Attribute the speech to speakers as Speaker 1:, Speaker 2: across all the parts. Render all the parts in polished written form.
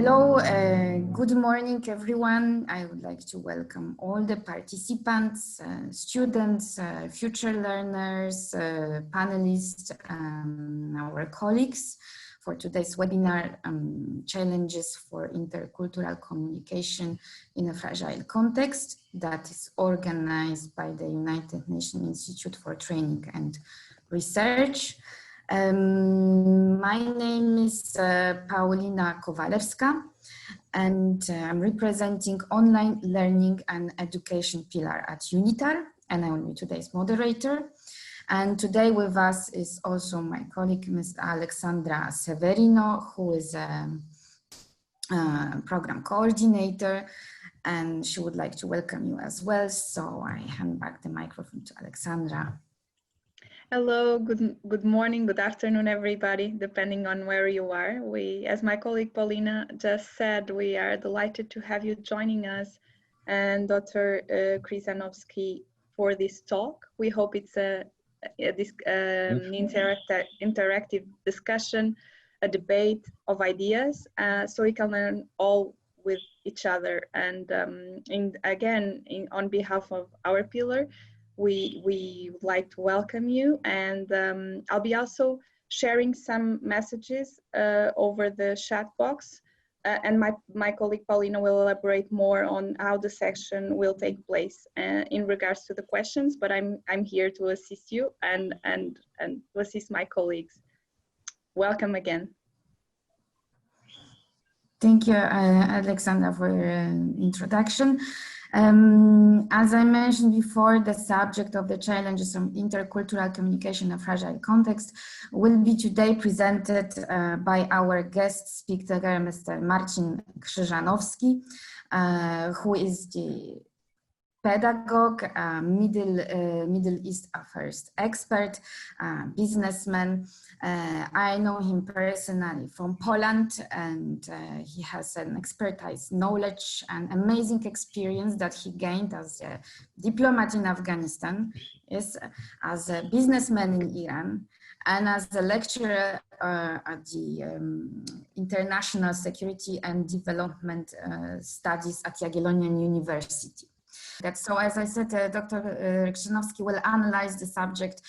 Speaker 1: Hello, good morning, everyone. I would like to welcome all the participants, students, future learners, panelists, our colleagues for today's webinar, Challenges for Intercultural Communication in a Fragile Context, that is organized by the United Nations Institute for Training and Research. My name is Paulina Kowalewska, and I'm representing online learning and education pillar at UNITAR, and I will be today's moderator. And today with us is also my colleague, Ms. Alexandra Severino, who is a program coordinator, and she would like to welcome you as well. So I hand back the microphone to Alexandra.
Speaker 2: Hello, good morning, good afternoon, everybody, depending on where you are. We, as my colleague Paulina just said, we are delighted to have you joining us and Dr. Krzyzanowski for this talk. We hope it's an interactive discussion, a debate of ideas, so we can learn all with each other. And on behalf of our pillar, we would like to welcome you, and I'll be also sharing some messages over the chat box, and my colleague Paulina will elaborate more on how the section will take place in regards to the questions, but I'm here to assist you and to assist my colleagues. Welcome again.
Speaker 1: Thank you, Alexandra, for your introduction. As I mentioned before, the subject of the challenges of intercultural communication in a fragile context will be today presented by our guest speaker, Mr. Marcin Krzyżanowsky, who is the pedagogue, Middle East affairs expert, businessman. I know him personally from Poland, and he has an expertise, knowledge, and amazing experience that he gained as a diplomat in Afghanistan, as a businessman in Iran, and as a lecturer at the International Security and Development Studies at Jagiellonian University. So, as I said, Dr. Krzyzanowski will analyze the subject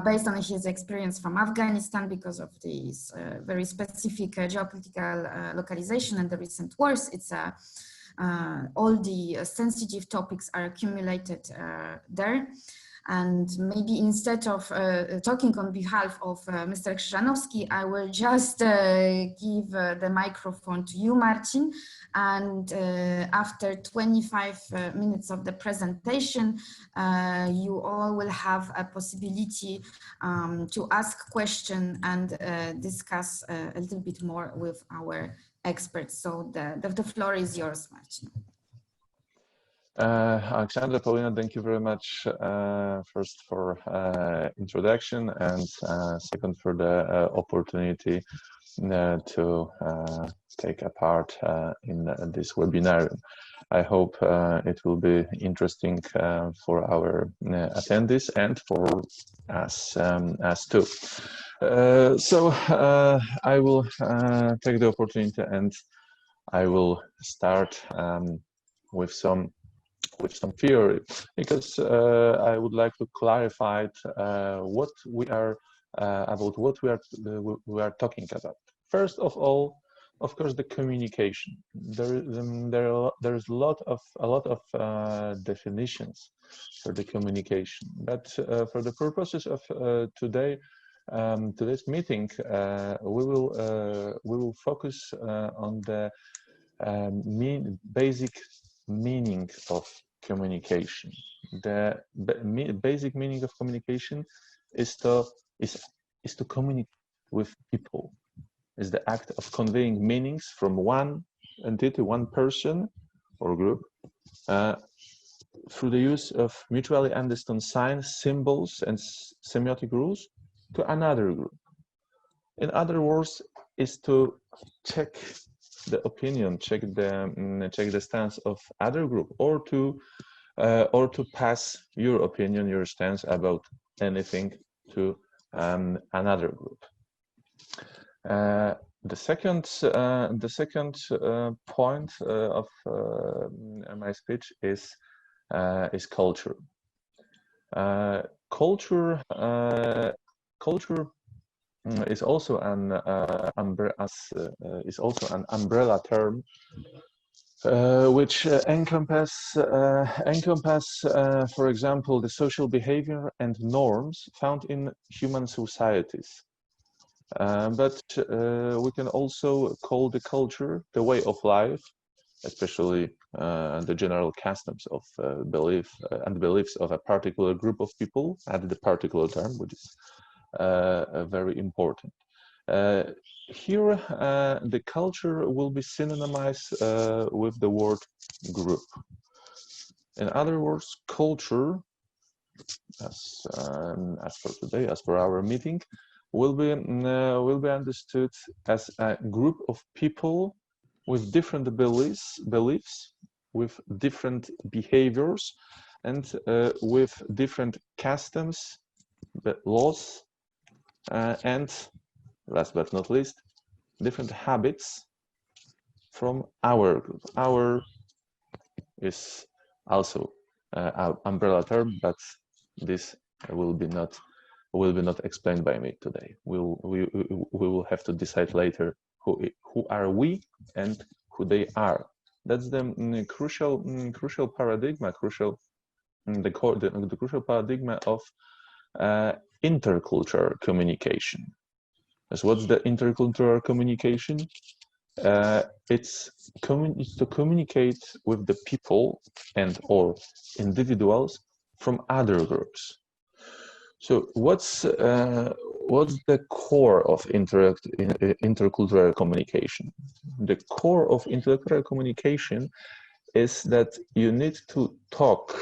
Speaker 1: based on his experience from Afghanistan because of this very specific geopolitical localization and the recent wars. It's all the sensitive topics are accumulated there. And maybe instead of talking on behalf of Mr. Krzyżanowski, I will just give the microphone to you, Marcin. And after 25 minutes of the presentation, you all will have a possibility to ask questions and discuss a little bit more with our experts. So the floor is yours, Marcin.
Speaker 3: Alexandra, Paulina, thank you very much first for introduction, and second for the opportunity to take a part in this webinar. I hope it will be interesting for our attendees and for us too. So I will take the opportunity and I will start with some theory, because I would like to clarify what we are talking about. First of all, of course, the communication. There's a lot of definitions for the communication, but for the purposes of today's meeting, we will focus on the basic meaning of communication. The basic meaning of communication is to communicate with people. Is the act of conveying meanings from one entity, one person or group, through the use of mutually understood signs, symbols, and semiotic rules to another group. In other words, is to check the opinion, check the stance of other group, or to pass your opinion, your stance about anything to another group. The second point of my speech is culture. Culture is also an umbrella term, which encompass, for example, the social behavior and norms found in human societies. But we can also call the culture the way of life, especially the general customs of belief and beliefs of a particular group of people at the particular time, which is very important. Here, the culture will be synonymized with the word group. In other words, culture, as for today, as for our meeting, will be understood as a group of people with different beliefs, with different behaviors, and with different customs, laws, and last but not least, different habits from our group. Our is also our umbrella term, but this will be not explained by me today. We will have to decide later who are we and who they are. That's the crucial paradigm, the crucial paradigm of intercultural communication. So what's the intercultural communication? It's to communicate with the people and or individuals from other groups. So what's the core of intercultural communication? The core of intercultural communication is that you need to talk,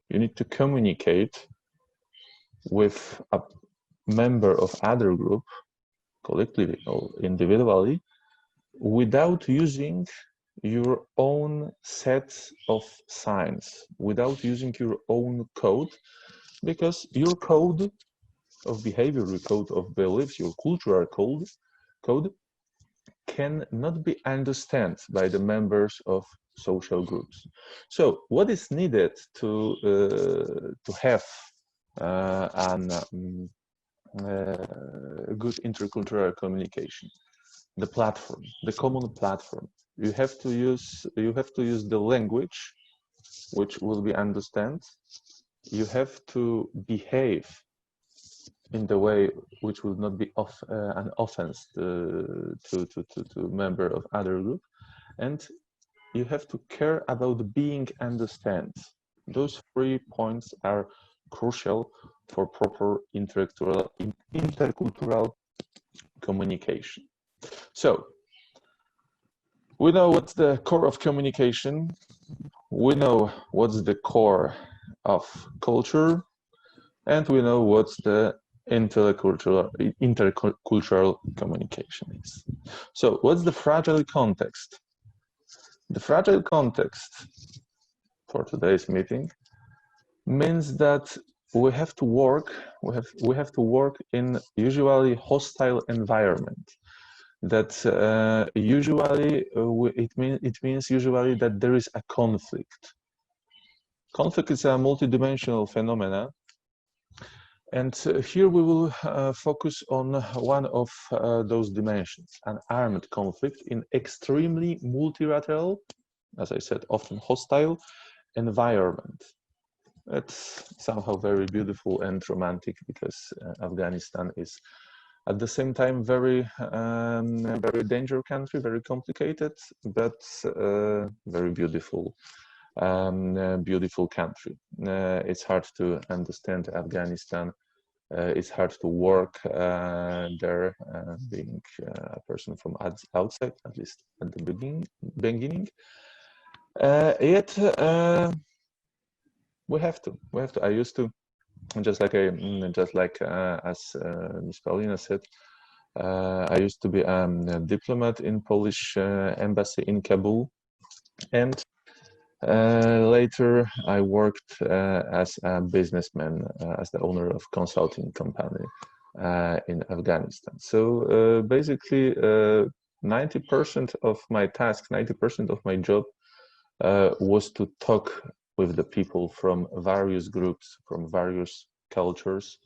Speaker 3: you need to communicate with a member of other group, collectively or individually, without using your own set of signs, without using your own code, because your code of behavior, your code of beliefs, your cultural code cannot be understood by the members of social groups. So what is needed to have good intercultural communication? The platform, the common platform. You have to use the language which will be understood. You have to behave in the way which will not be an offense to member of other group, and you have to care about being understood. Those 3 points are crucial for proper intercultural communication. So we know what's the core of communication. We know what's the core of culture, and we know what's the intercultural communication is. So what's the fragile context? The fragile context for today's meeting means that we have to work in usually hostile environment. That usually it means usually that there is a conflict. Conflict is a multidimensional phenomena, and here we will focus on one of those dimensions: an armed conflict in extremely multilateral, as I said, often hostile environment. It's somehow very beautiful and romantic, because Afghanistan is at the same time very dangerous country, very complicated, but very beautiful country. It's hard to understand Afghanistan. It's hard to work there, being a person from outside, at least at the beginning. Yet we have to. I used to. Just like as Ms. Paulina said, I used to be a diplomat in Polish embassy in Kabul, and later I worked as a businessman, as the owner of consulting company in Afghanistan. So basically 90% of my task, 90% of my job was to talk with the people from various groups, from various cultures,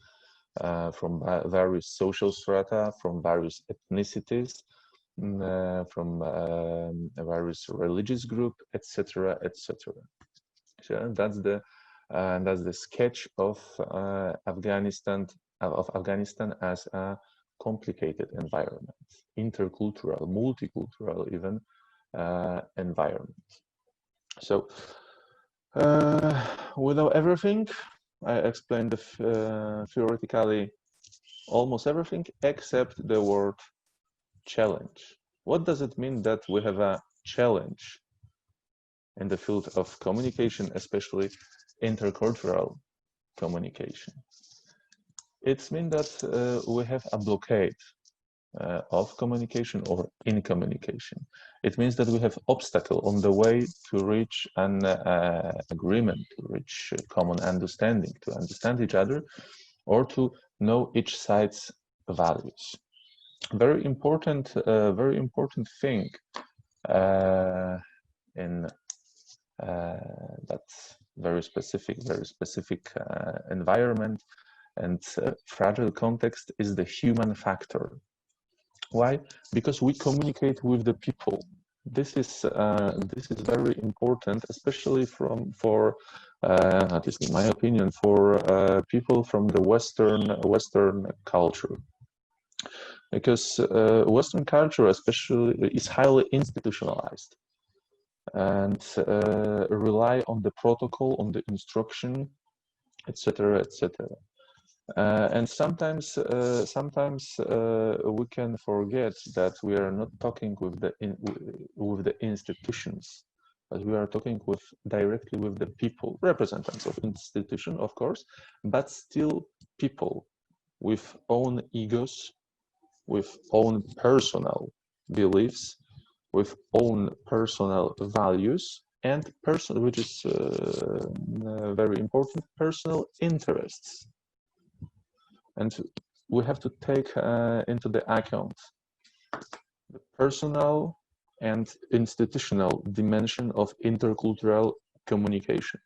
Speaker 3: from various social strata, from various ethnicities, from various religious group, etc., etc. So that's the sketch of Afghanistan as a complicated environment, intercultural, multicultural even environment. So without everything, I explained theoretically almost everything except the word challenge. What does it mean that we have a challenge in the field of communication, especially intercultural communication? It means that we have a blockade of communication or in communication. It means that we have obstacle on the way to reach an agreement, to reach a common understanding, to understand each other, or to know each side's values. Very important thing in that very specific environment and fragile context is the human factor. Why? Because we communicate with the people. This is very important, especially for at least in my opinion, for people from the Western culture, because Western culture especially is highly institutionalized and rely on the protocol, on the instruction, etc., etc. And sometimes we can forget that we are not talking with the institutions, but we are talking directly with the people, representatives of institution, of course, but still people with own egos, with own personal beliefs, with own personal values, and which is very important, personal interests. And we have to take into the account the personal and institutional dimension of intercultural communication.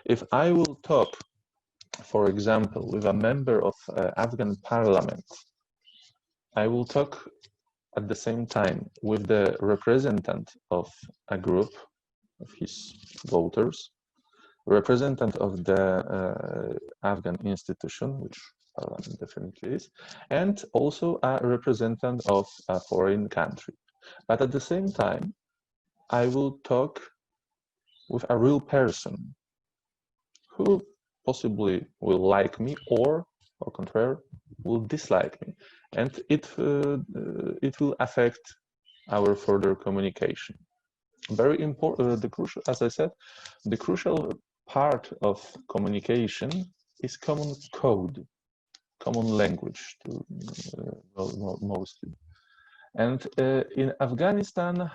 Speaker 3: If I will talk, for example, with a member of Afghan parliament, I will talk at the same time with the representative of a group of his voters, representative of the Afghan institution, which Parliament definitely is, and also a representative of a foreign country. But at the same time, I will talk with a real person who possibly will like me or contrary, will dislike me. And it will affect our further communication. Very important, as I said, the crucial part of communication is common code, common language, mostly. And in Afghanistan,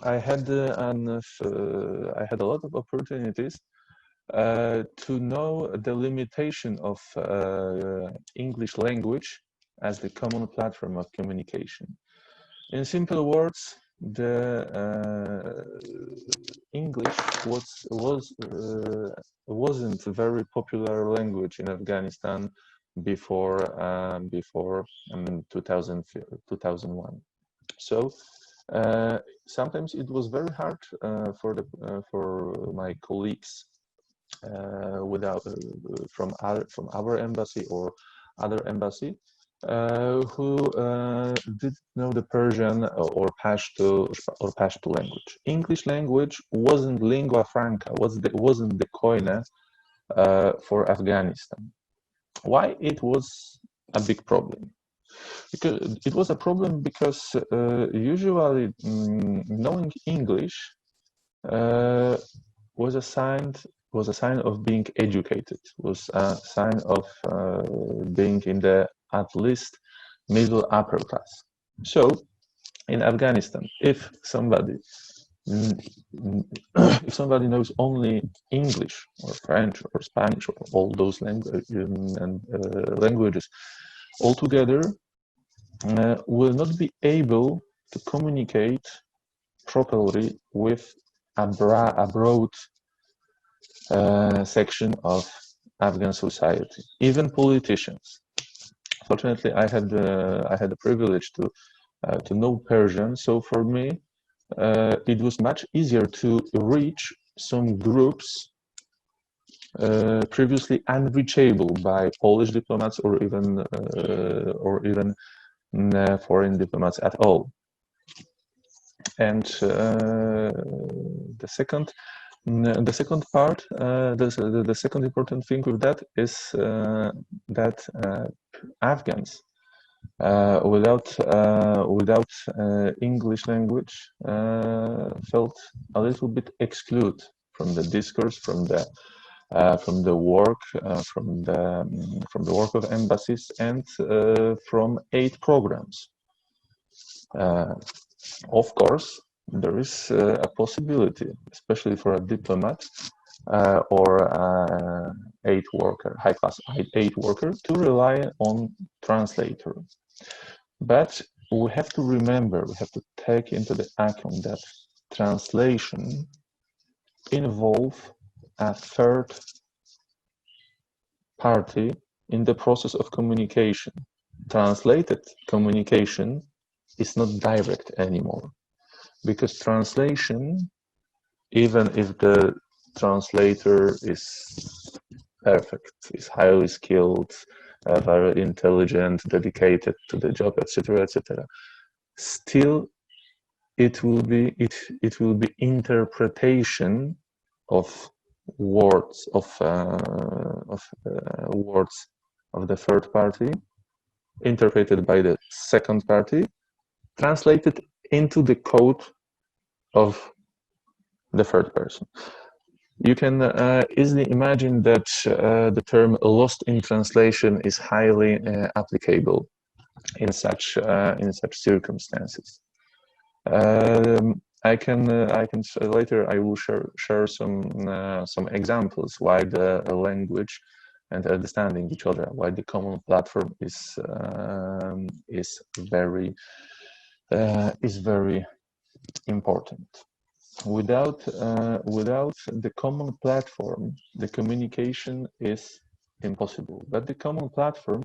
Speaker 3: I had a lot of opportunities to know the limitation of English language as the common platform of communication. In simple words, the English wasn't a very popular language in Afghanistan before 2001. So sometimes it was very hard for my colleagues from our embassy or other embassy who didn't know the Persian or Pashto language. English language wasn't lingua franca, wasn't the koine for Afghanistan. Why it was a big problem? Because it was a problem because usually knowing English was a sign of being educated, was a sign of being in the at least middle upper class. So in Afghanistan, if somebody if somebody knows only English or French or Spanish or all those languages altogether, will not be able to communicate properly with a broad section of Afghan society, even politicians. Fortunately, I had the privilege to know Persian, so for me it was much easier to reach some groups previously unreachable by Polish diplomats or even foreign diplomats at all. And the second part, the second important thing with that is that Afghans without English language felt a little bit excluded from the discourse, from the work, from the work of embassies, and from aid programs. Of course, there is a possibility, especially for a diplomat or aid worker, high-class aid worker, to rely on translator. But we have to remember, we have to take into the account that translation involves a third party in the process of communication. Translated communication is not direct anymore, because translation, even if the translator is perfect, is highly skilled, very intelligent, dedicated to the job, etc., etc., still it will be interpretation of words of the third party, interpreted by the second party, translated into the code of the third person. You can easily imagine that the term "lost in translation" is highly applicable in such circumstances. I can later I will share some examples why the language and understanding each other, why the common platform is very important. Without the common platform, the communication is impossible. But the common platform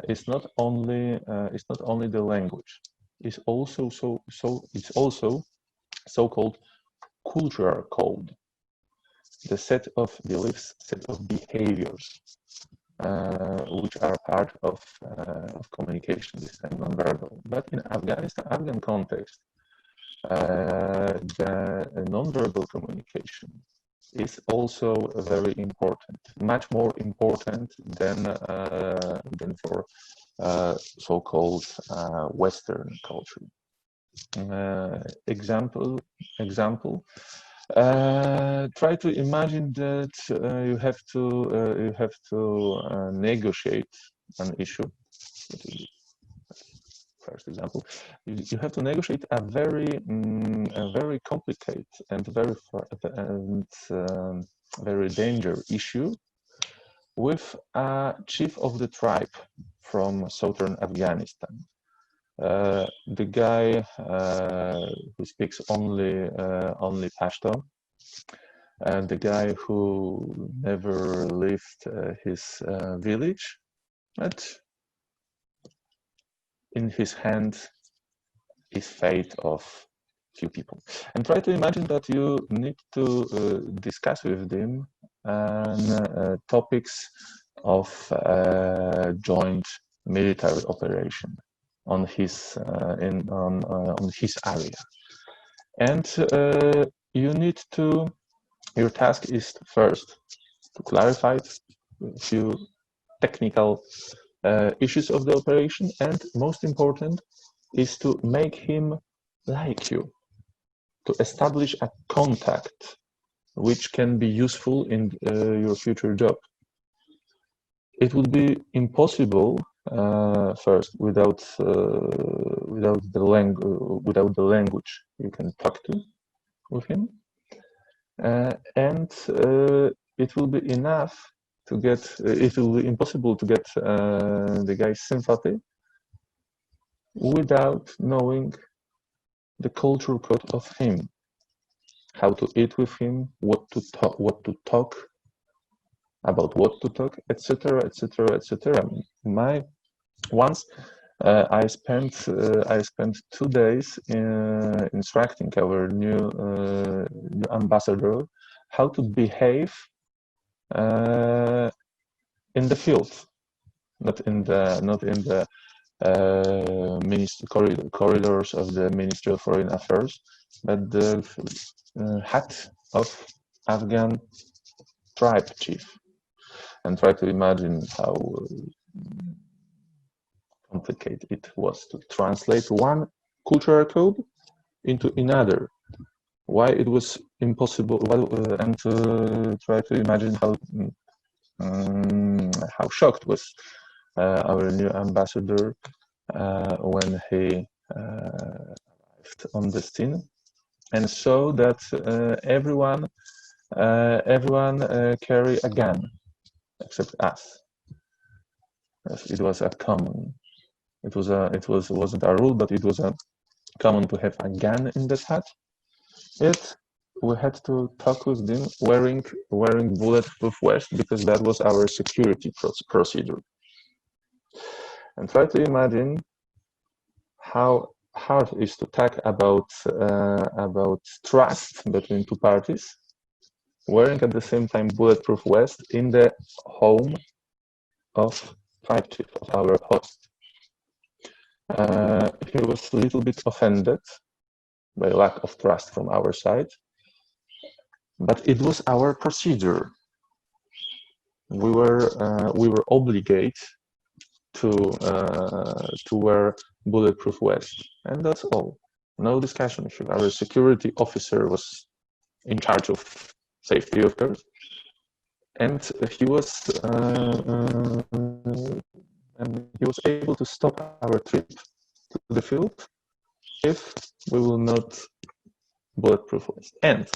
Speaker 3: is not only the language. It's also so-called cultural code, the set of beliefs, set of behaviors, which are part of communication, this time nonverbal. But in Afghan context, the nonverbal communication is also very important, much more important than for so-called Western culture. Example. Try to imagine that you have to negotiate an issue. First example, you have to negotiate a very complicated and very dangerous issue with a chief of the tribe from southern Afghanistan. The guy who speaks only Pashto, and the guy who never left his village, but in his hand is fate of few people. And try to imagine that you need to discuss with them topics of joint military operation on his area, and your task is first to clarify a few technical issues of the operation, and most important is to make him like you, to establish a contact which can be useful in your future job. It would be impossible first without the language you can talk to, with him, and it will be enough to get. It will be impossible to get the guy's sympathy without knowing the cultural code of him, how to eat with him, what to talk, about what to talk, etc., etc., etc. Once I spent 2 days instructing our new ambassador how to behave in the field, not in the corridors of the Ministry of Foreign Affairs, but the hat of Afghan tribe chief, and try to imagine how complicated it was to translate one cultural code into another. Why it was impossible, and to try to imagine how shocked was our new ambassador when he arrived on the scene and saw that everyone carry a gun except us. It was a common. It wasn't a rule, but it was a common to have a gun in that hat. Yet we had to talk with them wearing bulletproof vest because that was our security procedure. And try to imagine how hard it is to talk about trust between two parties, wearing at the same time bulletproof vest in the home of tribe chief, of our host. He was a little bit offended by lack of trust from our side, but it was our procedure. We were obligated to wear bulletproof vest, and that's all. No discussion. Our security officer was in charge of safety, of course, and he was able to stop our trip to the field if we will not bulletproof vest. And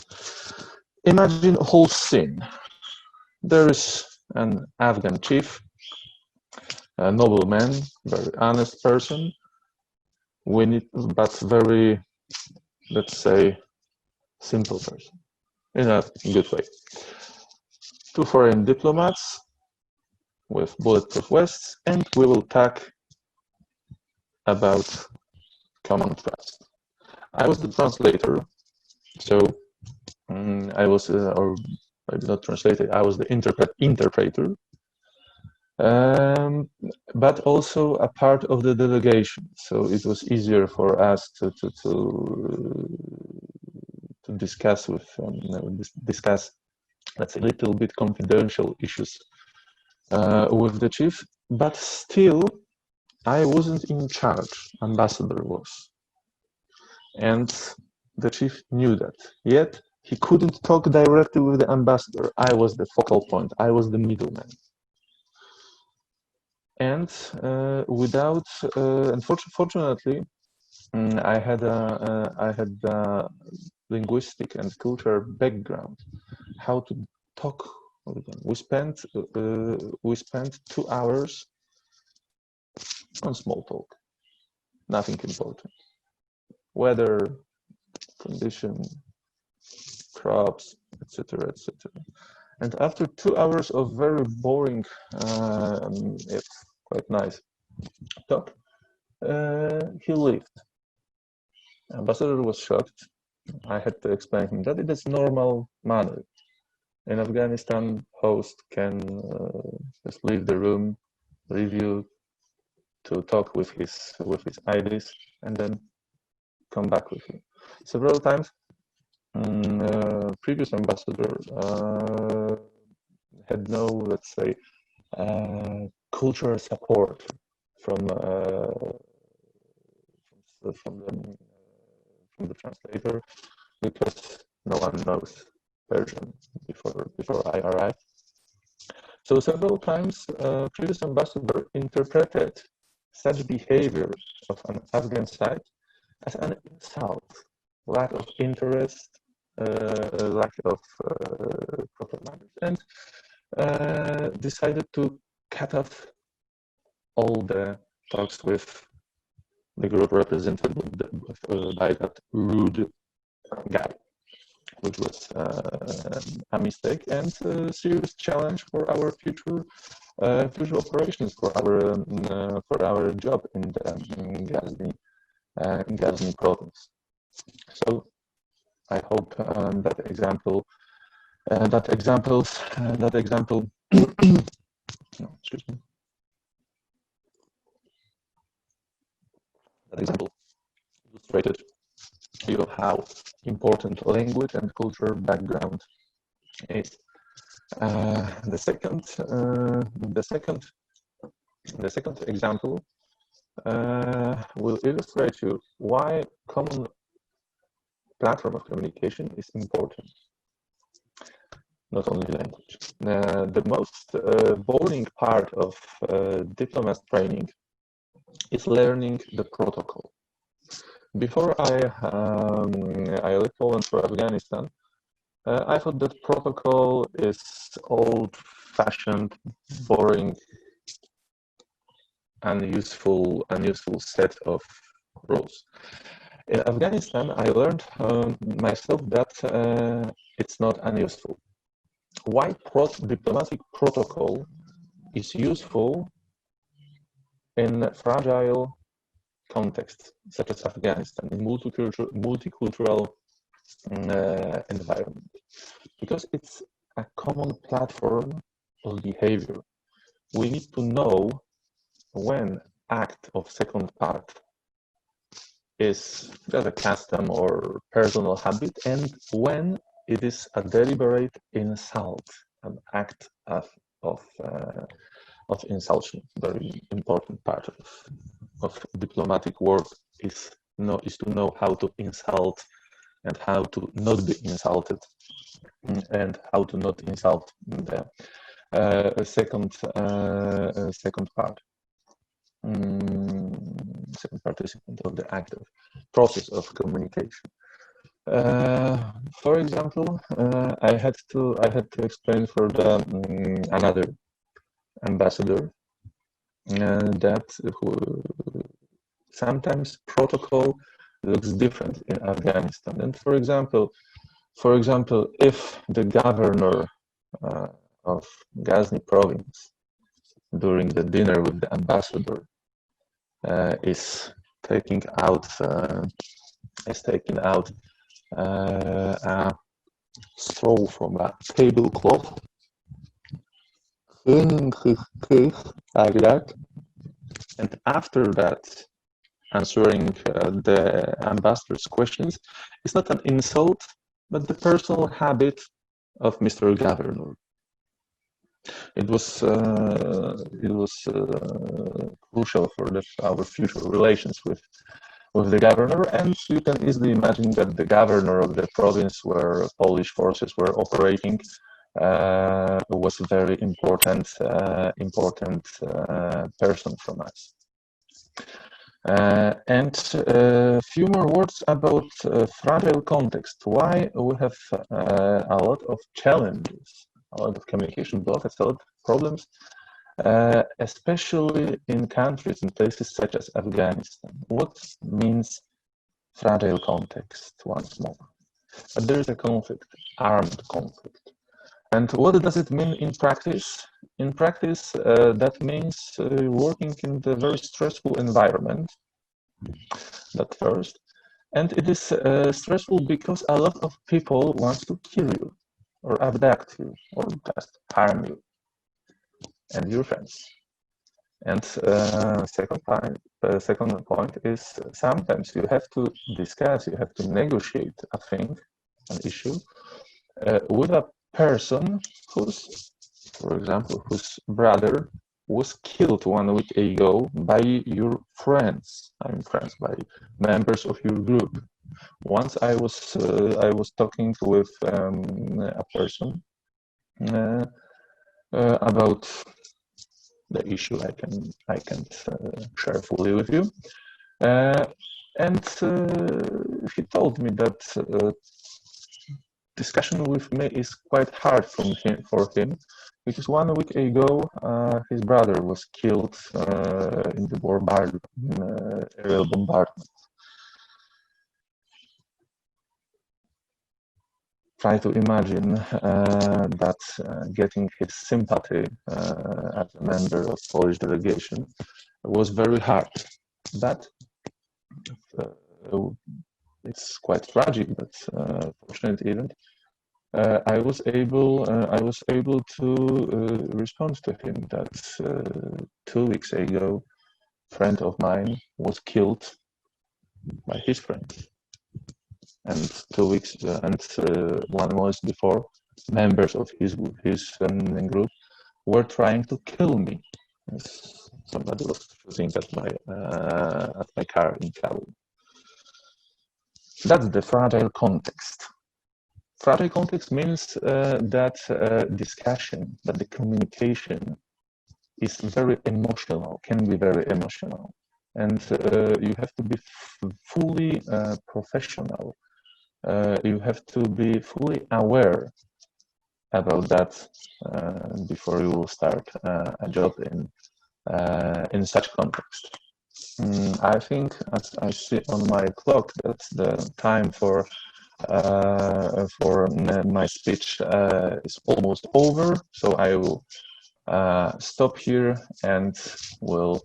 Speaker 3: imagine a whole scene. There is an Afghan chief, a noble man, very honest person, but very, let's say, simple person, in a good way. 2 foreign diplomats with bulletproof vests, and we will talk about common trust. I was the translator, so I was, or maybe not translator, I was the interpreter, but also a part of the delegation. So it was easier for us to discuss with let's say, a little bit confidential issues with the chief, but still I wasn't in charge, ambassador was. And the chief knew that, yet he couldn't talk directly with the ambassador. I was the focal point, I was the middleman. And unfortunately, I had a linguistic and cultural background, how to talk with them. We spent 2 hours on small talk, nothing important. Weather, condition, crops, etc., etc. And after 2 hours of very boring, yet quite nice talk, he left. Ambassador was shocked. I had to explain him that it is normal manner. In Afghanistan, host can just leave the room, leave you to talk with his IDs, and then come back with you. Several times, previous ambassador had no, let's say, cultural support from the translator, because no one knows Persian before I arrived. So several times, previous ambassador interpreted such behavior of an Afghan side as an insult, lack of interest, proper manners, and decided to cut off all the talks with the group represented by that rude guy, which was a mistake and a serious challenge for our future operations, for our job in the Ghazni province. So I hope that example no, excuse me. That example illustrated to you how important language and cultural background is. The second example will illustrate you why common platform of communication is important. Not only language. The most boring part of diplomat training is learning the protocol. Before I left Poland for Afghanistan, I thought that protocol is old-fashioned, boring, unuseful set of rules. In Afghanistan, I learned myself that it's not unuseful. Why diplomatic protocol is useful in fragile contexts such as Afghanistan, in multicultural environment, because it's a common platform of behavior. We need to know when act of second part is just a custom or personal habit, and when it is a deliberate insult, an act of insultion. Very important part of diplomatic work is to know how to insult and how to not be insulted, and how to not insult the second participant of the active process of communication. For example, I had to explain for the another ambassador that sometimes protocol looks different in Afghanistan. And for example, if the governor of Ghazni province during the dinner with the ambassador is taking out a straw from a tablecloth, like that, and after that answering the ambassador's questions, it's not an insult, but the personal habit of Mr. Governor. It was crucial for our future relations with the governor, and you can easily imagine that the governor of the province where Polish forces were operating was a very important person from us. And a few more words about fragile context. Why we have a lot of challenges, a lot of communication blockades, a lot of problems, especially in countries and places such as Afghanistan. What means fragile context once more? But there is a conflict, armed conflict. And what does it mean in practice? In practice, that means working in the very stressful environment, that first. And it is stressful because a lot of people want to kill you, or abduct you, or just harm you and your friends. And second point is sometimes you have to discuss, you have to negotiate a thing, an issue, with a person whose, for example, whose brother was killed 1 week ago by your friends. By members of your group. Once I was talking with a person about the issue I can't share fully with you, and he told me that discussion with me is quite hard for him, because 1 week ago his brother was killed in the aerial bombardment. Try to imagine that getting his sympathy as a member of Polish delegation was very hard, but it's quite tragic, but fortunate event. I was able to respond to him that 2 weeks ago, a friend of mine was killed by his friends, and 2 weeks and 1 month before, members of his group were trying to kill me. Somebody was shooting at my car in Kabul. That's the fragile context. Fragile context means that discussion, that the communication is very emotional, can be very emotional, and you have to be fully professional. You have to be fully aware about that before you will start a job in such context. I think, as I see on my clock, that the time for my speech is almost over, so I will stop here and will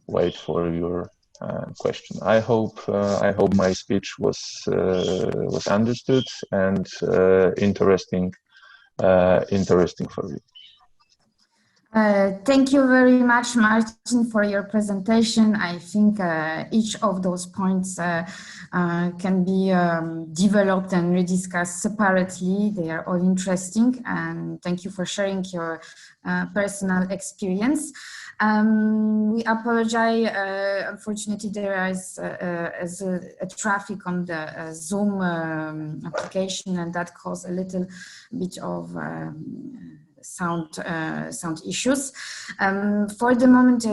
Speaker 3: wait for your question. I hope my speech was understood and interesting for you.
Speaker 1: Thank you very much, Marcin, for your presentation. I think each of those points can be developed and rediscussed separately. They are all interesting, and thank you for sharing your personal experience. We apologize. Unfortunately, there is a traffic on the Zoom application, and that caused a little bit of sound issues. For the moment,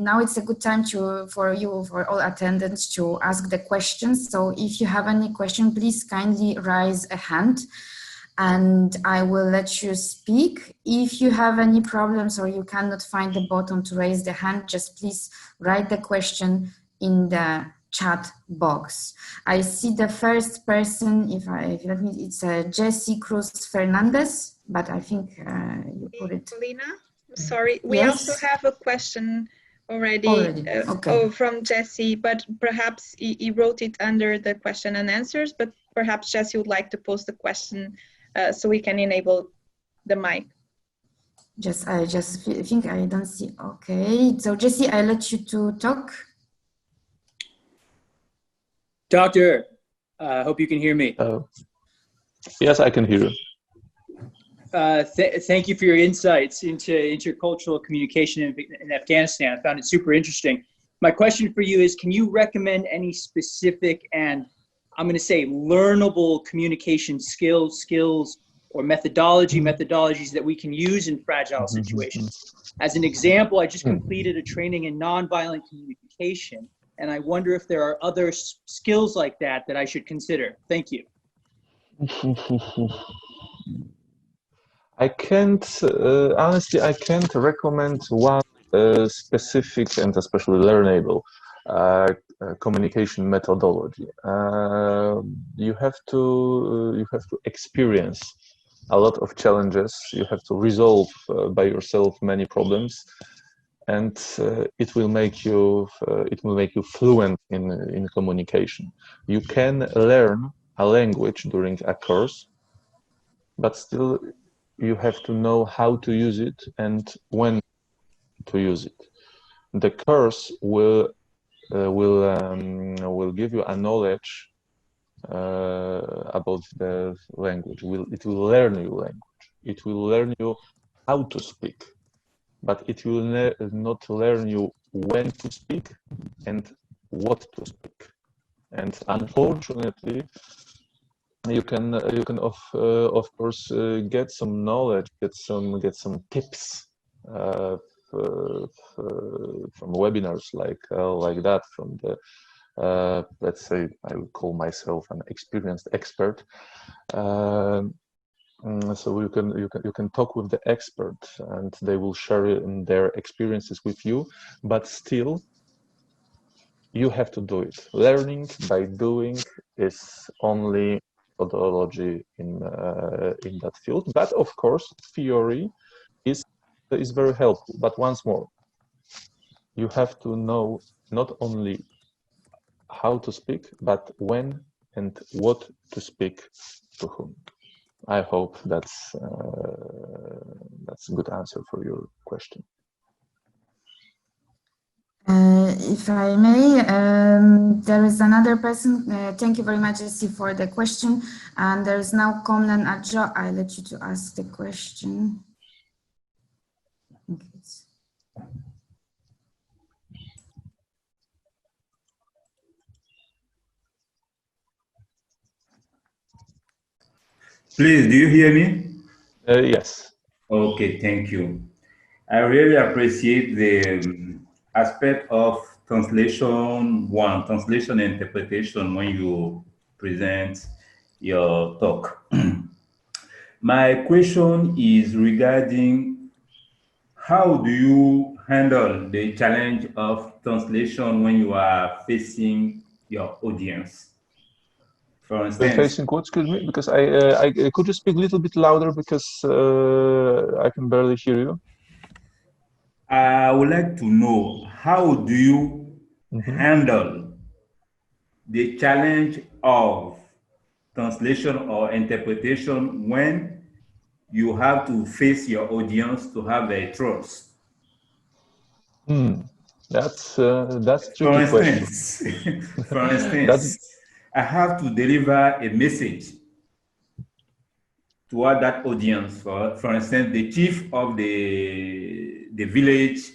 Speaker 1: now it's a good time for all attendants to ask the questions. So if you have any question, please kindly raise a hand and I will let you speak. If you have any problems or you cannot find the button to raise the hand, just please write the question in the chat box. I see the first person, it's Jessie Cruz Fernandez, but I think you put it.
Speaker 2: Paulina, sorry, we
Speaker 1: yes?
Speaker 2: also have a question already.
Speaker 1: Okay.
Speaker 2: From Jesse, but perhaps he wrote it under the question and answers, but perhaps Jesse would like to post the question so we can enable the mic.
Speaker 1: I just think I don't see. Okay, so Jesse, I let you to talk.
Speaker 4: Doctor, I hope you can hear me.
Speaker 3: Yes, I can hear you.
Speaker 4: Thank you for your insights into intercultural communication in Afghanistan. I found it super interesting. My question for you is, can you recommend any specific and, I'm going to say, learnable communication skills or methodologies that we can use in fragile situations? As an example, I just completed a training in nonviolent communication, and I wonder if there are other skills like that I should consider. Thank you.
Speaker 3: I can't, honestly, I can't recommend one specific and especially learnable communication methodology. You have to experience a lot of challenges. You have to resolve by yourself many problems, and it will make you fluent in communication. You can learn a language during a course, but still you have to know how to use it and when to use it. The course will give you a knowledge about the language. It will learn you language. It will learn you how to speak, but it will not learn you when to speak and what to speak. And unfortunately, you can of course get some knowledge, get some tips from webinars like that, from the let's say I would call myself an experienced expert. So you can talk with the expert, and they will share their experiences with you. But still, you have to do it. Learning by doing is only methodology in that field. But of course, theory is very helpful. But once more, you have to know not only how to speak, but when and what to speak to whom. I hope that's a good answer for your question.
Speaker 1: If I may, there is another person. Thank you very much, Jesse, for the question. And there is now Komlan Adjo. I let you to ask the question.
Speaker 5: Please, do you hear me?
Speaker 3: Yes.
Speaker 5: Okay, thank you. I really appreciate the aspect of translation and interpretation when you present your talk. My question is regarding how do you handle the challenge of translation when you are facing your audience? For instance,
Speaker 3: facing what? Excuse me, because I could you speak a little bit louder because I can barely hear you.
Speaker 5: I would like to know, how do you handle the challenge of translation or interpretation when you have to face your audience to have their trust?
Speaker 3: That's a tricky question.
Speaker 5: For instance, I have to deliver a message toward that audience. For instance, the chief of the village,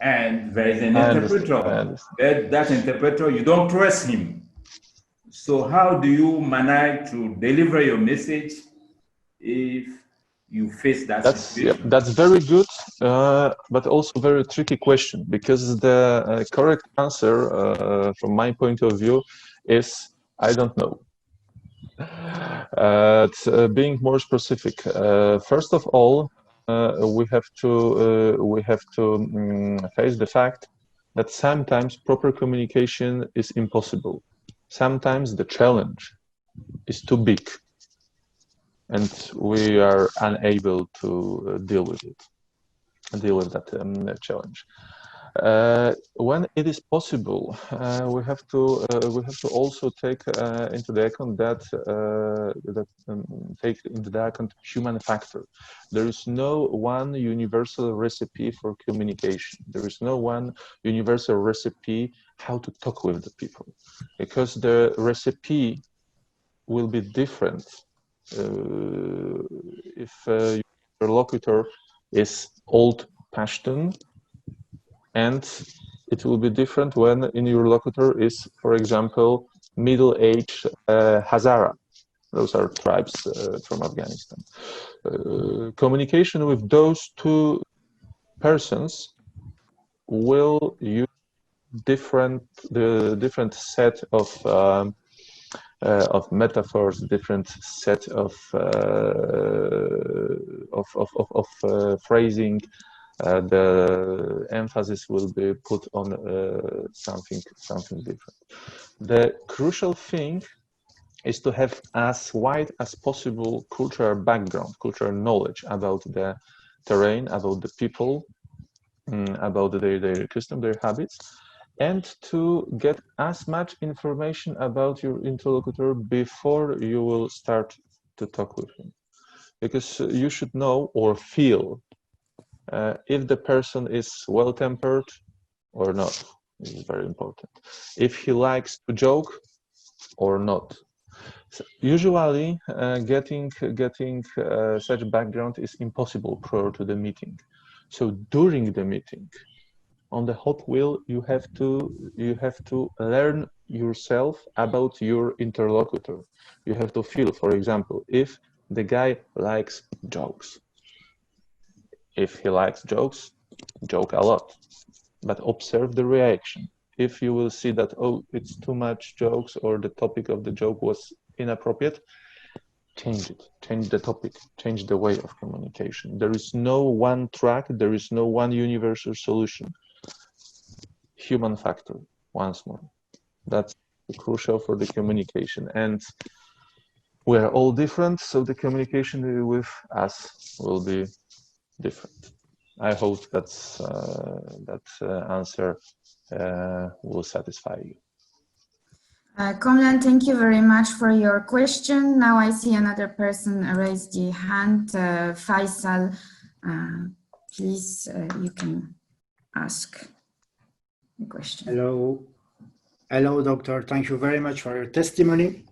Speaker 5: and there is an interpreter. That interpreter, you don't trust him. So how do you manage to deliver your message if you face that situation?
Speaker 3: Yeah, that's very good, but also very tricky question, because the correct answer, from my point of view, is I don't know. Being more specific, first of all, we have to face the fact that sometimes proper communication is impossible. Sometimes the challenge is too big, and we are unable to deal with that challenge. When it is possible, we have to also take into the account human factor. There is no one universal recipe for communication. There is no one universal recipe how to talk with the people, because the recipe will be different if your interlocutor is old Pashtun, and it will be different when your interlocutor is, for example, middle-aged Hazara. Those are tribes from Afghanistan. Communication with those two persons will use the different set of metaphors, different set of phrasing. The emphasis will be put on something different. The crucial thing is to have as wide as possible cultural background, cultural knowledge about the terrain, about the people, about their custom, their habits, and to get as much information about your interlocutor before you will start to talk with him. Because you should know or feel if the person is well-tempered or not. This is very important. If he likes to joke or not. So usually, getting such background is impossible prior to the meeting. So during the meeting, on the hot wheel, you have to learn yourself about your interlocutor. You have to feel, for example, if the guy likes jokes. If he likes jokes, joke a lot, but observe the reaction. if you will see that, oh, it's too much jokes, or the topic of the joke was inappropriate, change it, change the topic, change the way of communication. There is no one track, there is no one universal solution. Human factor, once more. That's crucial for the communication. And we are all different, so the communication with us will be different. I hope that's, that answer will satisfy you.
Speaker 1: Komlan, thank you very much for your question. Now I see another person raise the hand. Faisal, please, you can ask the question.
Speaker 6: Hello. Hello, doctor. Thank you very much for your testimony.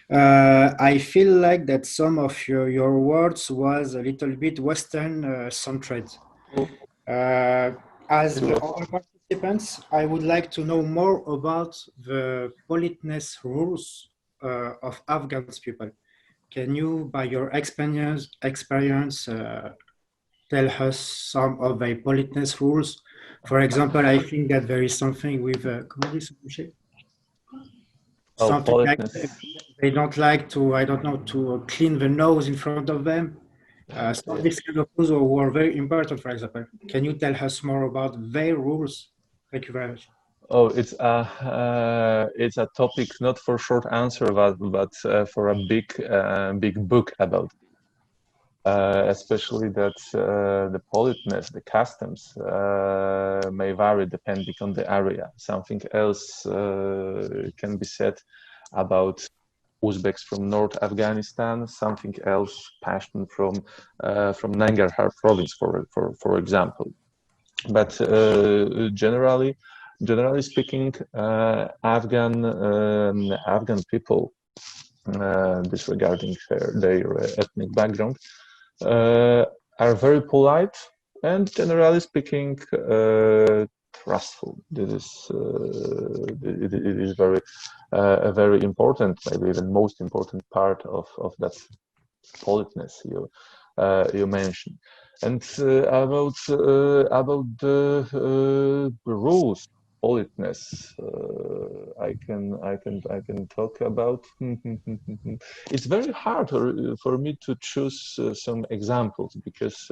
Speaker 6: I feel like that some of your words was a little bit Western centered. As the other participants, I would like to know more about the politeness rules of Afghan people. Can you, by your experience, tell us some of the politeness rules? For example, I think that there is something with something like they don't like to, I don't know, to clean the nose in front of them. Some of these kind of rules were very important, for example. Can you tell us more about their rules? Thank you very much.
Speaker 3: Oh, it's a topic not for short answer, but for a big book about it. Especially that the politeness, the customs may vary depending on the area. Something else can be said about Uzbeks from North Afghanistan, something else Pashtun from Nangarhar province, for example. But generally speaking, Afghan people, disregarding their ethnic background, are very polite and generally speaking trustful. It is very a very important, maybe even most important part of that politeness you mentioned. And about the rules, politeness, I can talk about. It's very hard for me to choose some examples because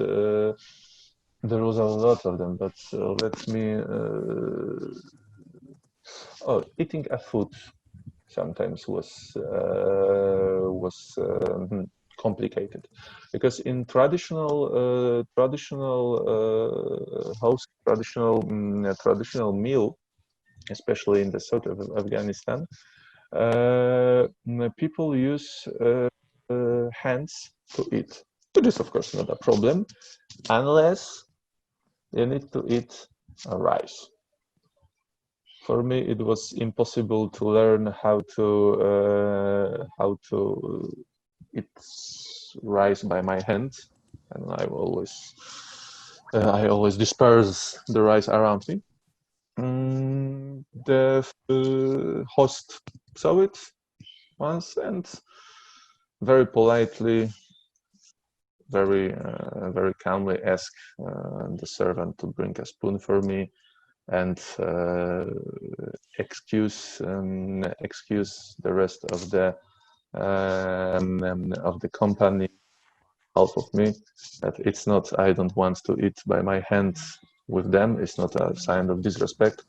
Speaker 3: there was a lot of them. But let me. Eating a food sometimes was complicated, because in traditional meal, especially in the south of Afghanistan, people use hands to eat, which is of course not a problem, unless you need to eat rice. For me, it was impossible to learn how to eat rice by my hand, and I always disperse the rice around me. The host saw it once and very politely, very calmly asked the servant to bring a spoon for me and excuse the rest of the company, half of me, that it's not, I don't want to eat by my hands with them. It's not a sign of disrespect.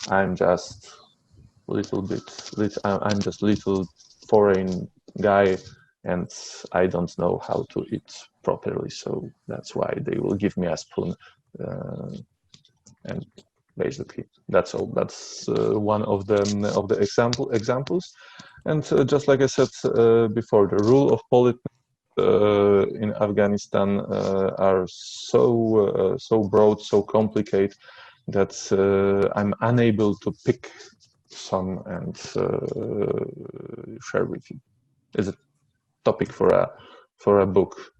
Speaker 3: I'm just little foreign guy, and I don't know how to eat properly. So that's why they will give me a spoon, and basically that's all. That's one of the examples. And just like I said before, the rule of politeness in Afghanistan are so broad, so complicated, that I'm unable to pick some and share with you. It's a topic for a book.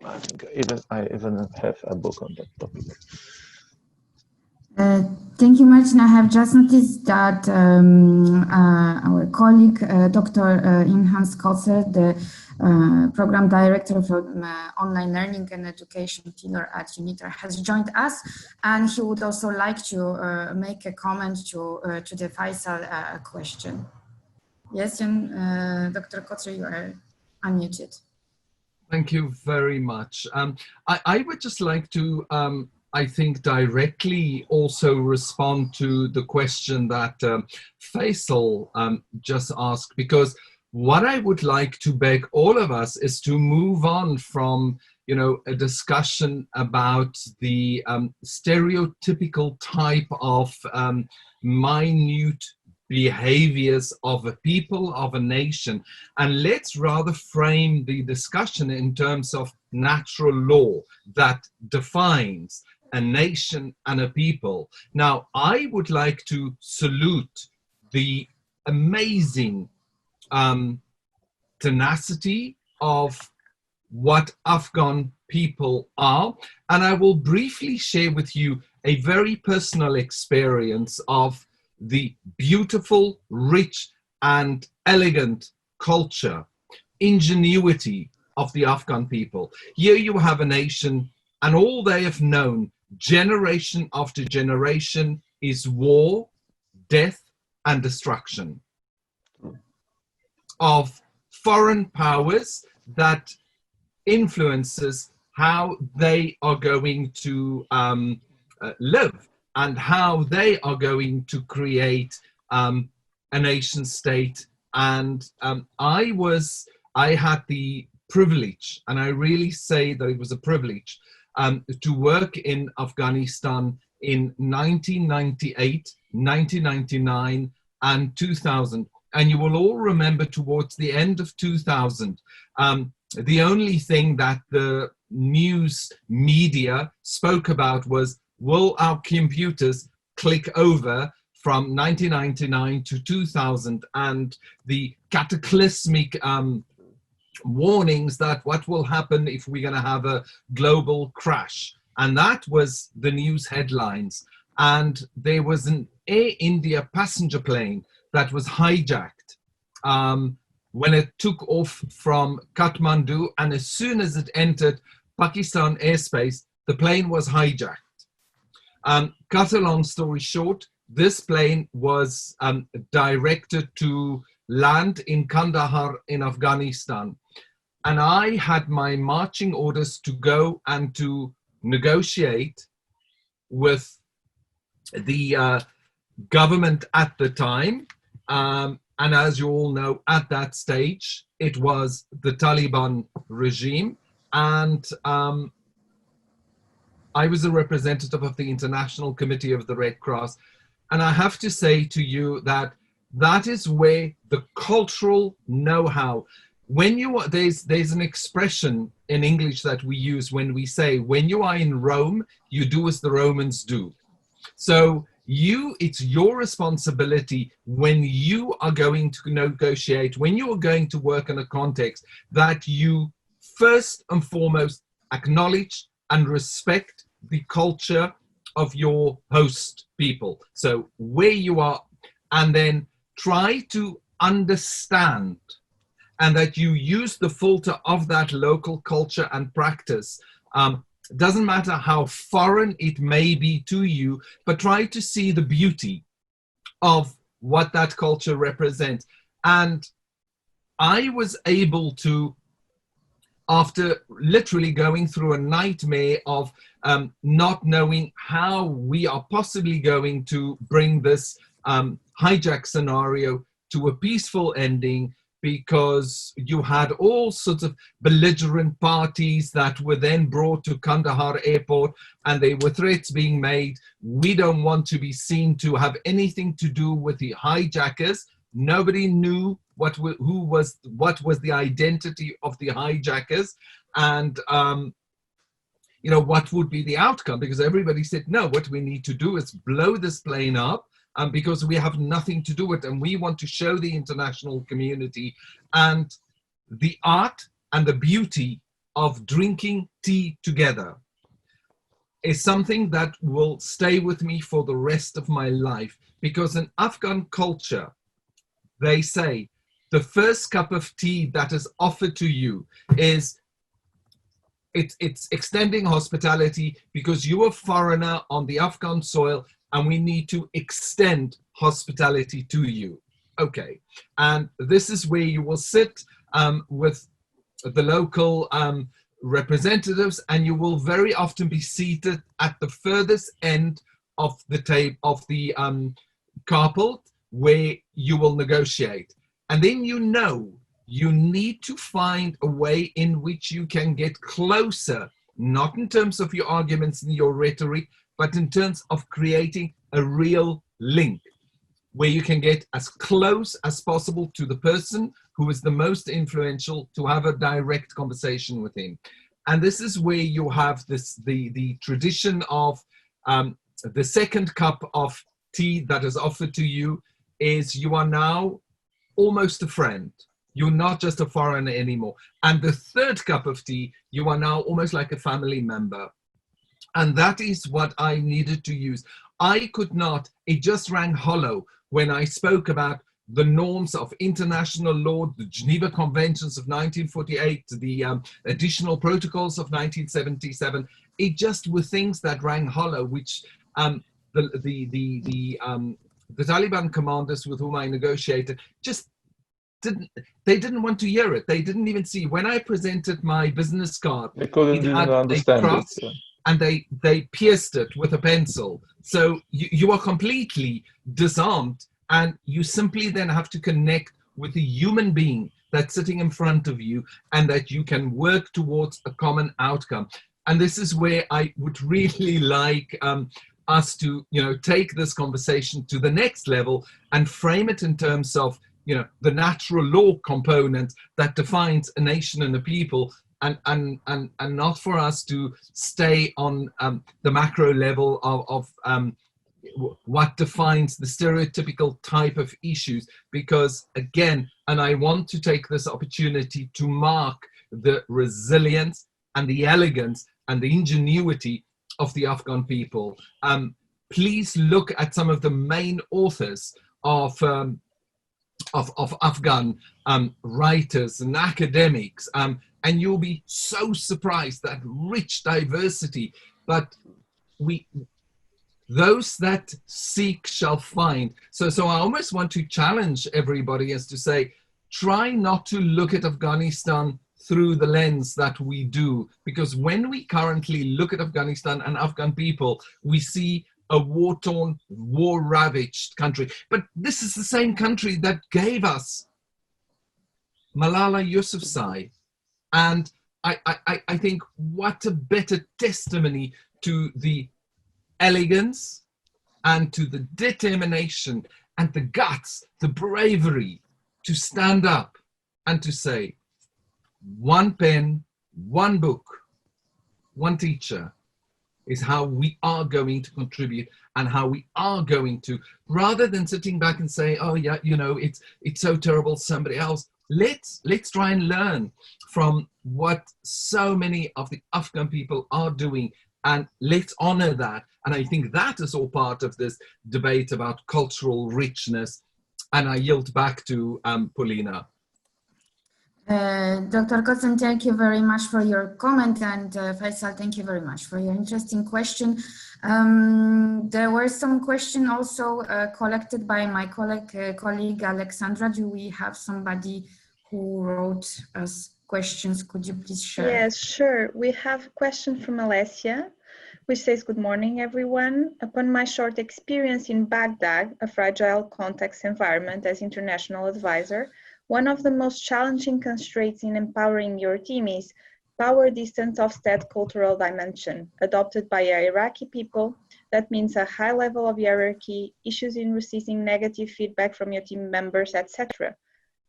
Speaker 3: I think I even have a book on that topic.
Speaker 1: Thank you, Marcin. I have just noticed that our colleague, Dr. Jon-Hans Coetzer, the Program Director for Online Learning and Education Pillar at UNITAR, has joined us, and he would also like to make a comment to the Faisal question. Yes, Dr. Coetzer, you are unmuted.
Speaker 7: Thank you very much. I would just like to I think directly also respond to the question that Faisal just asked, because what I would like to beg all of us is to move on from, you know, a discussion about the stereotypical type of minute behaviors of a people, of a nation, and let's rather frame the discussion in terms of natural law that defines a nation and a people. Now, I would like to salute the amazing tenacity of what Afghan people are, and I will briefly share with you a very personal experience of the beautiful, rich, and elegant culture, ingenuity of the Afghan people. Here you have a nation, and all they have known generation after generation is war, death, and destruction of foreign powers that influences how they are going to live and how they are going to create a nation state. And I had the privilege, and I really say that it was a privilege, to work in Afghanistan in 1998, 1999, and 2000. And you will all remember towards the end of 2000, the only thing that the news media spoke about was, will our computers click over from 1999 to 2000, and the cataclysmic warnings that what will happen if we're going to have a global crash. And that was the news headlines. And there was an Air India passenger plane that was hijacked when it took off from Kathmandu, and as soon as it entered Pakistan airspace, the plane was hijacked. Cut a long story short, this plane was directed to land in Kandahar in Afghanistan. And I had my marching orders to go and to negotiate with the government at the time. And as you all know, at that stage, it was the Taliban regime. And I was a representative of the International Committee of the Red Cross. And I have to say to you that that is where the cultural know-how, when you are, there's an expression in English that we use when we say, when you are in Rome, you do as the Romans do. So it's your responsibility when you are going to negotiate, when you are going to work in a context, that you first and foremost acknowledge and respect the culture of your host people. So where you are, and then try to understand, and that you use the filter of that local culture and practice. Doesn't matter how foreign it may be to you, but try to see the beauty of what that culture represents. And I was able to, after literally going through a nightmare of not knowing how we are possibly going to bring this hijack scenario to a peaceful ending, because you had all sorts of belligerent parties that were then brought to Kandahar airport, and there were threats being made. We don't want to be seen to have anything to do with the hijackers. Nobody knew what was the identity of the hijackers, and you know, what would be the outcome, because everybody said, no, what we need to do is blow this plane up, because we have nothing to do with it, and we want to show the international community and the art and the beauty of drinking tea together. is something that will stay with me for the rest of my life, because in Afghan culture, they say the first cup of tea that is offered to you is it's extending hospitality because you're a foreigner on the Afghan soil and we need to extend hospitality to you. Okay, and this is where you will sit with the local representatives, and you will very often be seated at the furthest end of the table of the carpet where you will negotiate. And then you need to find a way in which you can get closer, not in terms of your arguments and your rhetoric, but in terms of creating a real link where you can get as close as possible to the person who is the most influential, to have a direct conversation with him. And this is where you have the tradition of the second cup of tea that is offered to you is you are now almost a friend. You're not just a foreigner anymore. And the third cup of tea, you are now almost like a family member. And that is what I needed to use. I could not, it just rang hollow when I spoke about the norms of international law, the Geneva Conventions of 1948, the additional protocols of 1977. It just were things that rang hollow, which the Taliban commanders with whom I negotiated just didn't want to hear it. They didn't even see. When I presented my business card,
Speaker 3: they couldn't even understand it. Yeah.
Speaker 7: And they pierced it with a pencil. So you are completely disarmed, and you simply then have to connect with a human being that's sitting in front of you and that you can work towards a common outcome. And this is where I would really like us to, take this conversation to the next level and frame it in terms of, the natural law component that defines a nation and a people, and not for us to stay on the macro level of what defines the stereotypical type of issues. Because again, and I want to take this opportunity to mark the resilience and the elegance and the ingenuity of the Afghan people. Please look at some of the main authors of Afghan writers and academics, and you'll be so surprised that rich diversity. But those that seek shall find. So I almost want to challenge everybody as to say, try not to look at Afghanistan through the lens that we do, because when we currently look at Afghanistan and Afghan people, we see a war-torn, war-ravaged country. But this is the same country that gave us Malala Yousafzai. And I think what a better testimony to the elegance and to the determination and the guts, the bravery to stand up and to say, one pen, one book, one teacher is how we are going to contribute and how we are going to, rather than sitting back and say, oh yeah, it's so terrible, somebody else. Let's try and learn from what so many of the Afghan people are doing, and let's honor that. And I think that is all part of this debate about cultural richness. And I yield back to Paulina.
Speaker 1: Dr. Coetzer, thank you very much for your comment, and Faisal, thank you very much for your interesting question. There were some questions also collected by my colleague Alexandra. Do we have somebody who wrote us questions? Could you please share?
Speaker 2: Yes, sure. We have a question from Alessia, which says, good morning, everyone. Upon my short experience in Baghdad, a fragile context environment as international advisor, one of the most challenging constraints in empowering your team is power distance offset cultural dimension, adopted by Iraqi people. That means a high level of hierarchy, issues in receiving negative feedback from your team members, etc.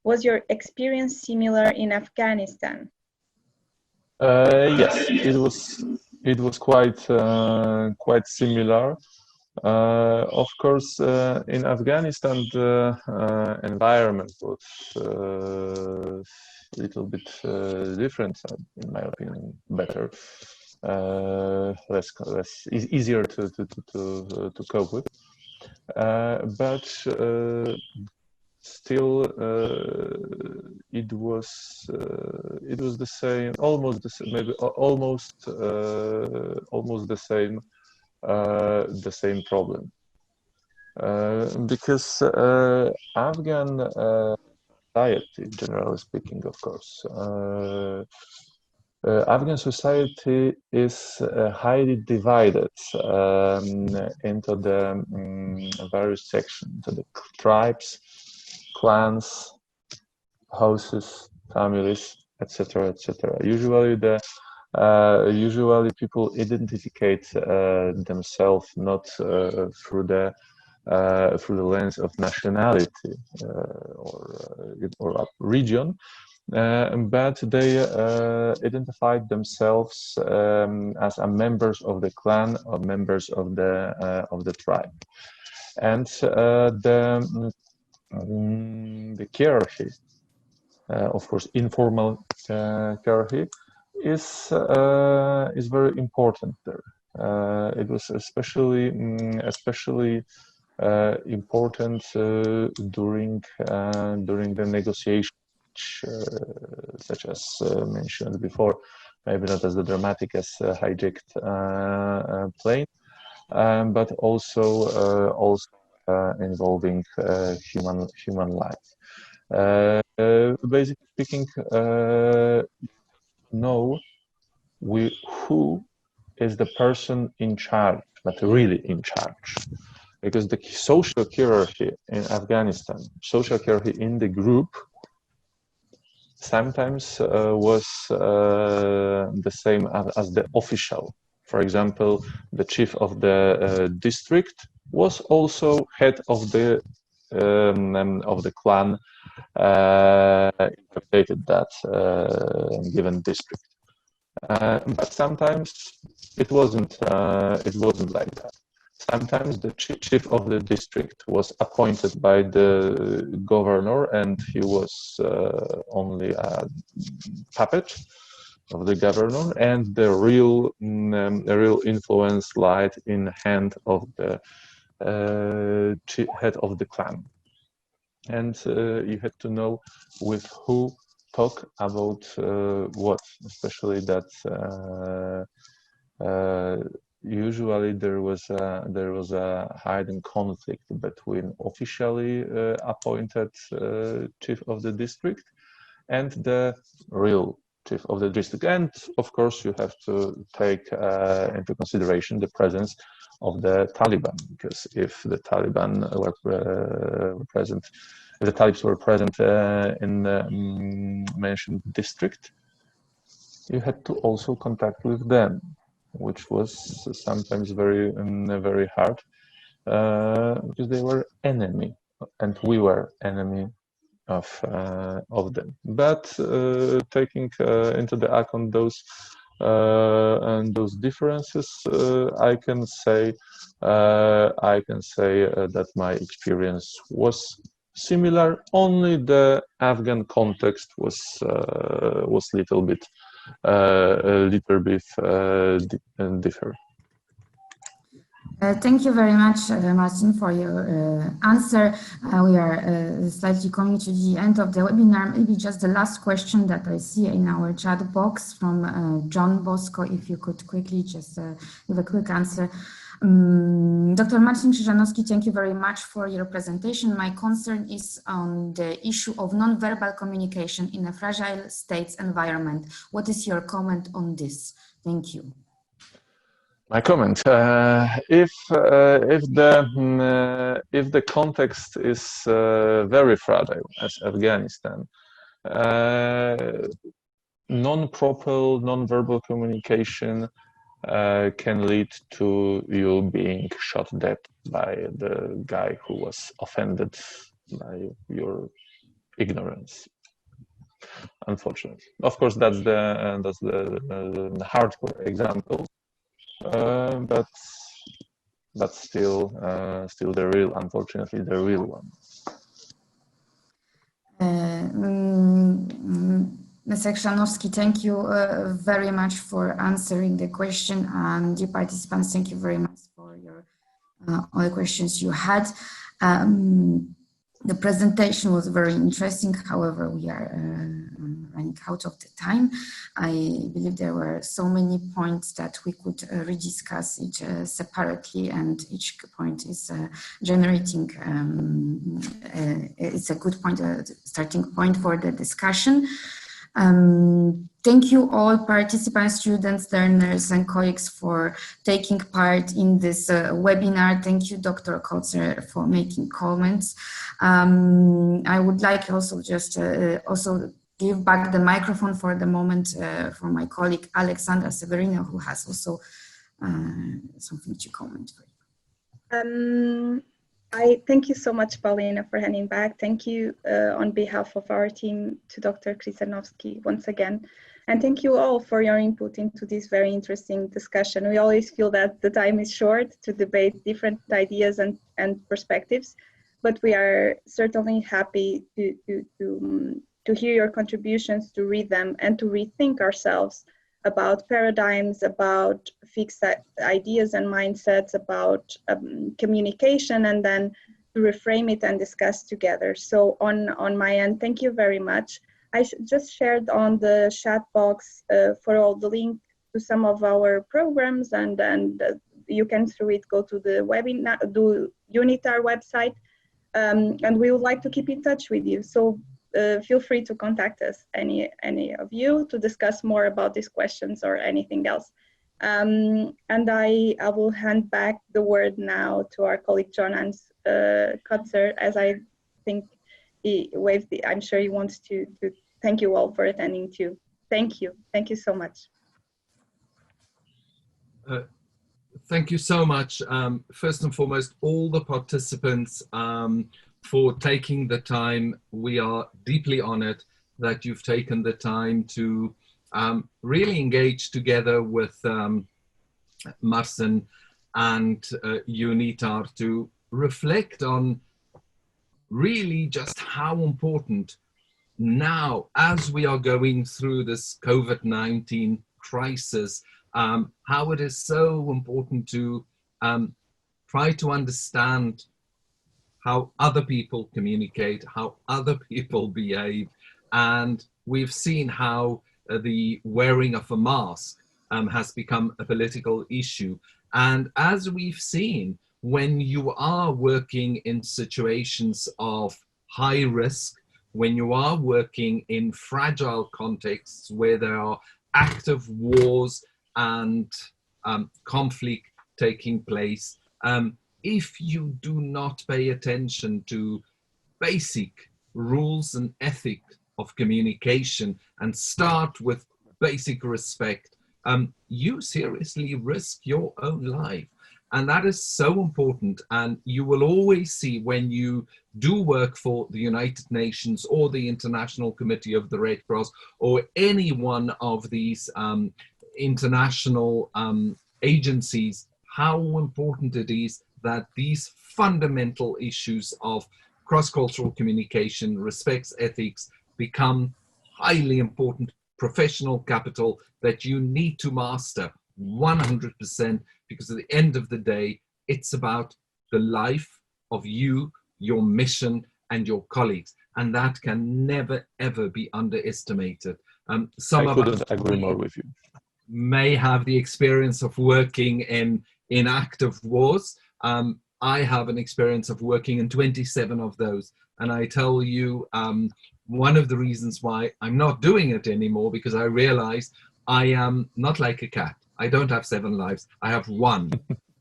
Speaker 2: Was your experience similar in Afghanistan?
Speaker 3: Yes, it was quite similar. Of course, in Afghanistan, the environment was a little bit different, in my opinion, better. easier to cope with. But still, it was the same, almost the same, maybe almost the same problem. Because Afghan society, generally speaking, of course, Afghan society is highly divided into the various sections, into the tribes, clans, houses, families, etc., etc. Usually people identify themselves not through the lens of nationality or region, but they identified themselves as members of the clan or members of the tribe, and the hierarchy, of course, informal hierarchy, is very important there. It was especially important during the negotiations, such as mentioned before, maybe not as dramatic as hijacked plane, but also involving human life. Basically speaking, know who is the person in charge, but really in charge. Because the social hierarchy in Afghanistan, social hierarchy in the group, sometimes was the same as the official. For example, the chief of the district was also head of the clan interpreted that given district. But sometimes it wasn't like that. Sometimes the chief of the district was appointed by the governor, and he was only a puppet of the governor, and the real influence lied in hand of the head of the clan. And you had to know with who talk about what, especially that usually there was a hidden conflict between officially appointed chief of the district and the real chief of the district. And of course you have to take into consideration the presence of the Taliban, because if the Taliban were present, if the Talibs were present in the mentioned district, you had to also contact with them, which was sometimes very hard, because they were enemy, and we were enemy of them. But taking into the account those differences, I can say that my experience was similar. Only the Afghan context was little bit different.
Speaker 1: Thank you very much, Marcin, for your answer. We are slightly coming to the end of the webinar. Maybe just the last question that I see in our chat box from John Bosco, if you could quickly just give a quick answer. Dr. Marcin Krzyżanowski, thank you very much for your presentation. My concern is on the issue of non-verbal communication in a fragile states environment. What is your comment on this? Thank you.
Speaker 3: My comment: if the context is very fragile, as Afghanistan, non-verbal communication can lead to you being shot dead by the guy who was offended by your ignorance. Unfortunately, of course, that's the hardcore example. But still the real, unfortunately, the real one.
Speaker 1: Mr. Krzyżanowski, thank you very much for answering the question. And dear participants, thank you very much for your all the questions you had. The presentation was very interesting. However, we are running out of the time. I believe there were so many points that we could rediscuss each separately, and each point is generating, it's a good point, starting point for the discussion. Thank you all participants, students, learners and colleagues for taking part in this webinar. Thank you, Dr. Coetzer, for making comments. I would like also just also give back the microphone for the moment for my colleague Alexandra Severino, who has also something to comment for you.
Speaker 2: I thank you so much, Paulina, for handing back. Thank you on behalf of our team to Dr. Krzyzanowski once again. And thank you all for your input into this very interesting discussion. We always feel that the time is short to debate different ideas and perspectives, but we are certainly happy to hear your contributions, to read them, and to rethink ourselves about paradigms, about fixed ideas and mindsets, about communication, and then to reframe it and discuss together. So on my end, thank you very much. I just shared on the chat box for all the link to some of our programs, and you can through it go to the webinar, the UNITAR website, and we would like to keep in touch with you. So feel free to contact us, any of you, to discuss more about these questions or anything else. And I will hand back the word now to our colleague Jon-Hans Coetzer, as I think he waved the, I'm sure he wants to thank you all for attending too. Thank you. Thank you so much.
Speaker 7: Thank you so much. First and foremost, all the participants for taking the time. We are deeply honored that you've taken the time to really engage together with Marcin and UNITAR to reflect on really just how important now, as we are going through this COVID-19 crisis, how it is so important to try to understand how other people communicate, how other people behave. And we've seen how the wearing of a mask has become a political issue. And as we've seen, when you are working in situations of high risk, when you are working in fragile contexts where there are active wars and conflict taking place, if you do not pay attention to basic rules and ethics of communication and start with basic respect, you seriously risk your own life. And that is so important. And you will always see, when you do work for the United Nations or the International Committee of the Red Cross or any one of these international agencies, how important it is that these fundamental issues of cross-cultural communication, respects, ethics, become highly important professional capital that you need to master 100%, because at the end of the day, it's about the life of you, your mission, and your colleagues. And that can never, ever be underestimated. Some of us
Speaker 3: agree more with you.
Speaker 7: May have the experience of working in active wars. I have an experience of working in 27 of those. And I tell you, one of the reasons why I'm not doing it anymore, because I realize I am not like a cat. I don't have 7 lives. I have one,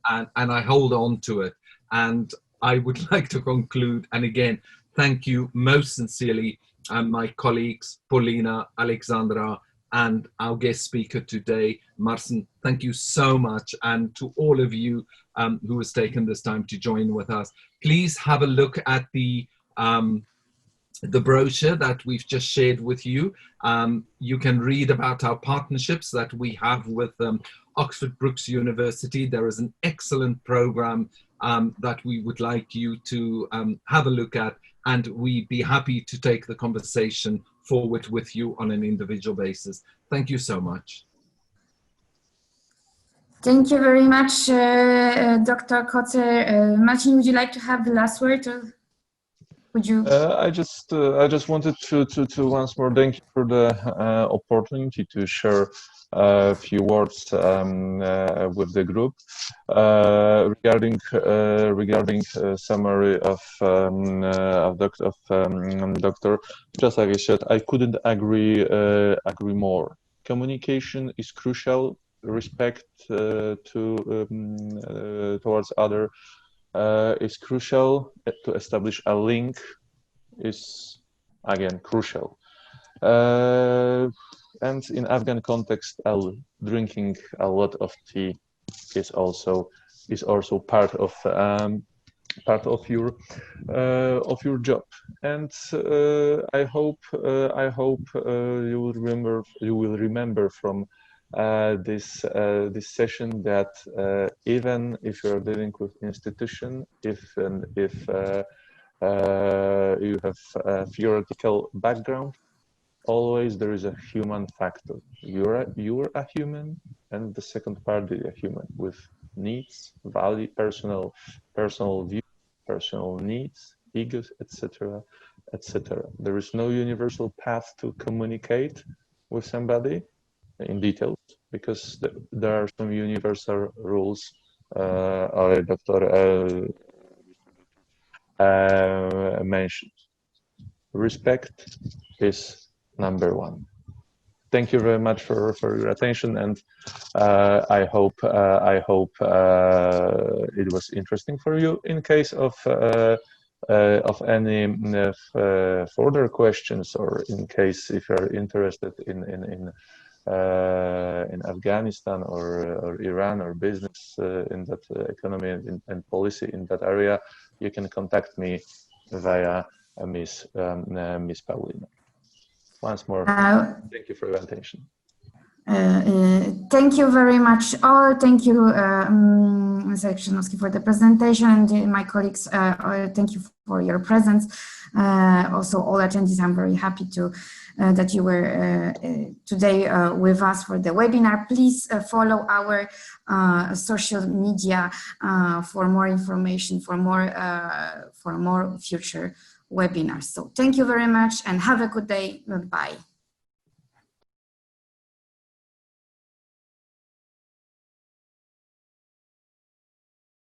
Speaker 7: and I hold on to it. And I would like to conclude, and again, thank you most sincerely, my colleagues, Paulina, Alexandra, and our guest speaker today, Marcin. Thank you so much. And to all of you who has taken this time to join with us, please have a look at the brochure that we've just shared with you. You can read about our partnerships that we have with Oxford Brookes University. There is an excellent program that we would like you to have a look at, and we'd be happy to take the conversation forward with you on an individual basis. Thank you so much.
Speaker 1: Thank you very much, Dr. Coetzer. Marcin, would you like to have the last word? Or would you?
Speaker 3: I just wanted to once more thank you for the opportunity to share a few words with the group regarding summary of Dr. Just like I said, I couldn't agree more. Communication is crucial. Respect towards other is crucial. To establish a link is again crucial. And in Afghan context, drinking a lot of tea is also part of your job. And I hope you will remember from this session that even if you are dealing with institution, if you have a theoretical background, always there is a human factor. You're a human, and the second party a human with needs, value, personal views, personal needs, egos, etc., etc. There is no universal path to communicate with somebody in details, because there are some universal rules Dr. mentioned. Respect is number one. Thank you very much for your attention, and I hope it was interesting for you. In case of any further questions, or in case if you're interested in Afghanistan or Iran or business in that economy and policy in that area, you can contact me via Miss Paulina. Once more, thank you for your attention.
Speaker 1: Thank you very much all. Thank you, Mr. Krzyżanowski, for the presentation, and my colleagues, thank you for your presence. Also, all attendees, I'm very happy that you were today with us for the webinar. Please follow our social media for more information, for more future webinars. So thank you very much and have a good day. Bye.